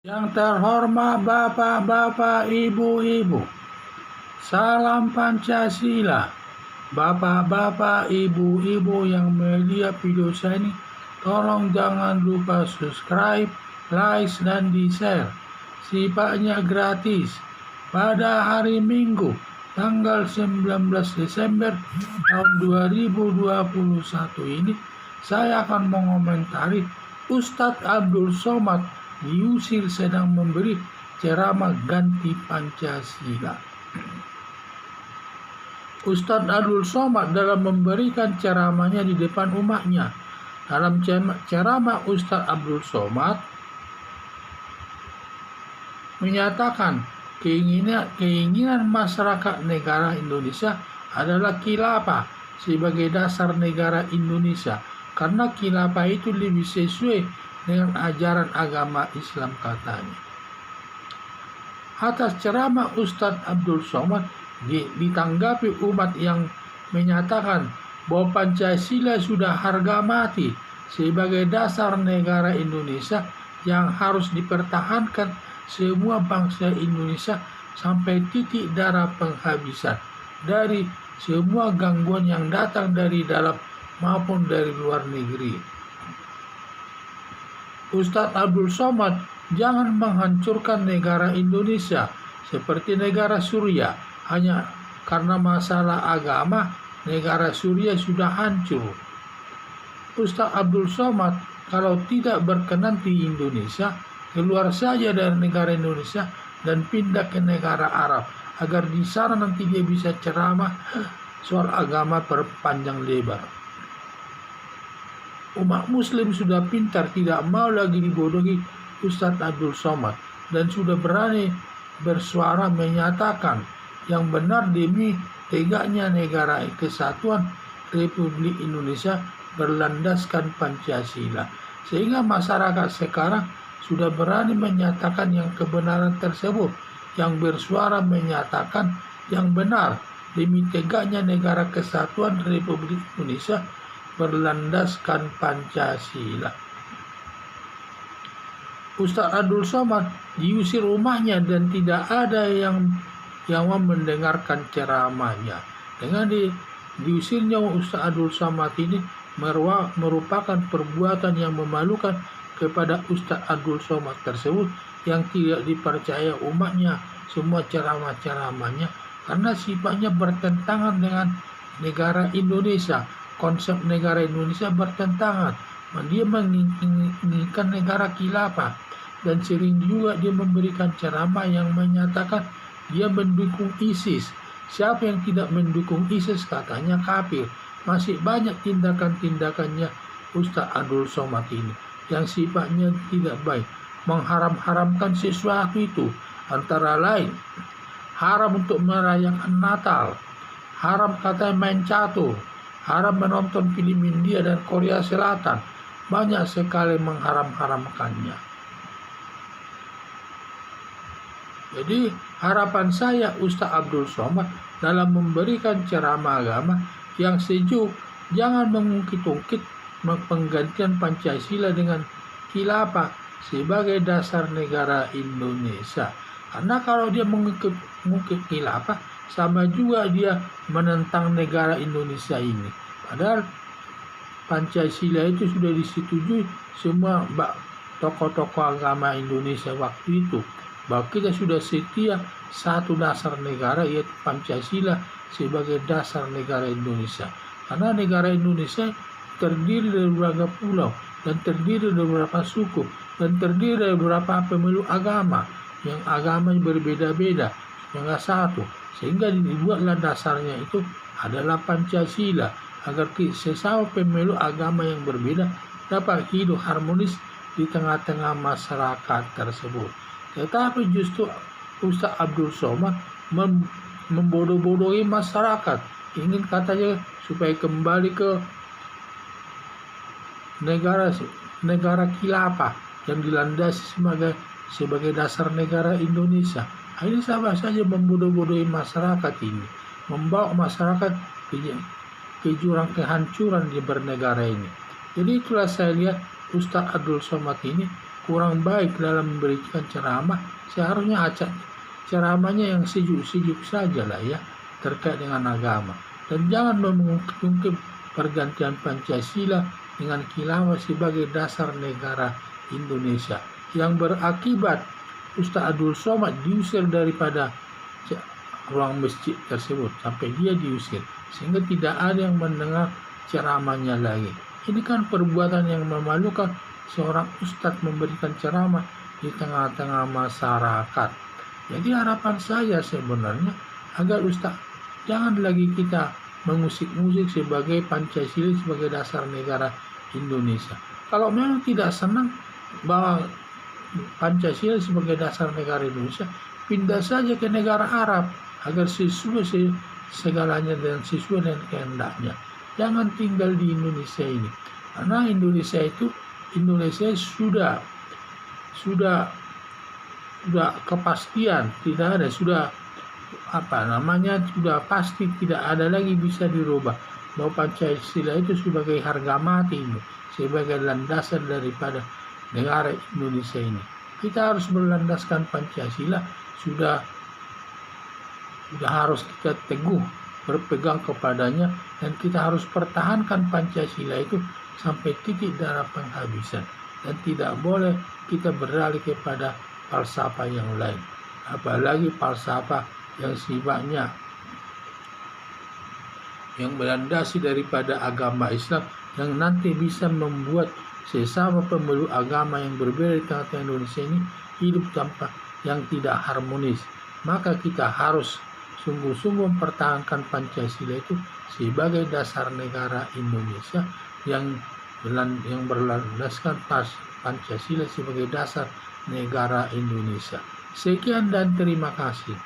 Yang terhormat Bapak-Bapak, Ibu-Ibu, salam Pancasila. Bapak-Bapak, Ibu-Ibu yang melihat video saya ini, tolong jangan lupa subscribe, like, dan di-share. Sifatnya gratis. Pada hari Minggu, tanggal 19 Desember tahun 2021 ini, saya akan mengomentari Ustadz Abdul Somad diusir sedang memberi ceramah ganti Pancasila. Ustadz Abdul Somad dalam memberikan ceramahnya di depan umatnya. Dalam ceramah Ustadz Abdul Somad menyatakan keinginan masyarakat negara Indonesia adalah khilafah sebagai dasar negara Indonesia, karena khilafah itu lebih sesuai dengan ajaran agama Islam, katanya. Atas ceramah Ustadz Abdul Somad ditanggapi umat yang menyatakan bahwa Pancasila sudah harga mati sebagai dasar negara Indonesia yang harus dipertahankan semua bangsa Indonesia sampai titik darah penghabisan dari semua gangguan yang datang dari dalam maupun dari luar negeri. Ustadz Abdul Somad jangan menghancurkan negara Indonesia seperti negara Suriah. Hanya karena masalah agama, negara Suriah sudah hancur. Ustadz Abdul Somad kalau tidak berkenan di Indonesia, keluar saja dari negara Indonesia dan pindah ke negara Arab, agar di sana nanti dia bisa ceramah soal agama berpanjang lebar. Umat muslim sudah pintar, tidak mau lagi dibodohi Ustadz Abdul Somad, dan sudah berani bersuara menyatakan yang benar demi tegaknya negara kesatuan Republik Indonesia berlandaskan Pancasila. Sehingga masyarakat sekarang sudah berani menyatakan yang kebenaran tersebut, yang bersuara menyatakan yang benar demi tegaknya negara kesatuan Republik Indonesia berlandaskan Pancasila. Ustadz Abdul Somad diusir rumahnya dan tidak ada yang mendengarkan ceramahnya. Dengan diusirnya Ustadz Abdul Somad ini merupakan perbuatan yang memalukan kepada Ustadz Abdul Somad tersebut, yang tidak dipercaya umatnya semua ceramah-ceramahnya, karena sifatnya bertentangan dengan negara Indonesia. Konsep negara Indonesia bertentangan. Dia menginginkan negara khilafah, dan sering juga dia memberikan ceramah yang menyatakan dia mendukung ISIS. Siapa yang tidak mendukung ISIS katanya kafir. Masih banyak tindakan-tindakannya Ustadz Abdul Somad ini yang sifatnya tidak baik, mengharam-haramkan sesuatu itu, antara lain haram untuk merayakan Natal, haram katanya main catur, haram menonton film India dan Korea Selatan. Banyak sekali mengharam-haramkannya. Jadi harapan saya Ustadz Abdul Somad dalam memberikan ceramah agama yang sejuk, jangan mengungkit-ungkit penggantian Pancasila dengan khilafah sebagai dasar negara Indonesia. Karena kalau dia mengungkit khilafah, sama juga dia menentang negara Indonesia ini. Padahal Pancasila itu sudah disetujui semua tokoh-tokoh agama Indonesia waktu itu, bahwa kita sudah setia satu dasar negara, yaitu Pancasila sebagai dasar negara Indonesia. Karena negara Indonesia terdiri dari beberapa pulau, dan terdiri dari beberapa suku, dan terdiri dari beberapa pemeluk agama, yang agamanya berbeda-beda, yang satu. Sehingga dibuatlah dasarnya itu adalah Pancasila, agar sesama pemeluk agama yang berbeda dapat hidup harmonis di tengah-tengah masyarakat tersebut. Tetapi justru Ustadz Abdul Somad membodoh-bodohi masyarakat, ingin katanya supaya kembali ke negara khilafah yang dilandasi sebagai dasar negara Indonesia. Ini sama saja membodoh-bodohi masyarakat ini, membawa masyarakat ke jurang kehancuran di bernegara ini. Jadi itulah saya lihat Ustadz Abdul Somad ini kurang baik dalam memberikan ceramah, seharusnya ceramahnya yang sejuk-sejuk saja lah ya, terkait dengan agama. Dan jangan mengungkit pergantian Pancasila dengan Khilafah sebagai dasar negara Indonesia, yang berakibat Ustaz Abdul Somad diusir daripada ruang masjid tersebut, sampai dia diusir, sehingga tidak ada yang mendengar ceramahnya lagi. Ini kan perbuatan yang memalukan, seorang ustadz memberikan ceramah di tengah-tengah masyarakat. Jadi harapan saya sebenarnya agar ustadz jangan lagi kita mengusik-musik sebagai Pancasila sebagai dasar negara Indonesia. Kalau memang tidak senang bahwa Pancasila sebagai dasar negara Indonesia, pindah saja ke negara Arab agar sesuai segalanya dan sesuai dengan kehendaknya. Jangan tinggal di Indonesia ini, karena Indonesia sudah kepastian tidak ada, sudah pasti tidak ada lagi bisa dirubah bahwa Pancasila itu sebagai harga mati ini, sebagai landasan daripada negara Indonesia ini. Kita harus berlandaskan Pancasila, sudah harus kita teguh berpegang kepadanya, dan kita harus pertahankan Pancasila itu sampai titik darah penghabisan, dan tidak boleh kita beralih kepada falsafah yang lain, apalagi falsafah yang sifatnya yang melandasi daripada agama Islam, yang nanti bisa membuat sesama pemeluk agama yang berbeda di tengah-tengah Indonesia ini hidup tanpa yang tidak harmonis. Maka kita harus sungguh-sungguh mempertahankan Pancasila itu sebagai dasar negara Indonesia, yang berlandaskan Pancasila sebagai dasar negara Indonesia. Sekian dan terima kasih.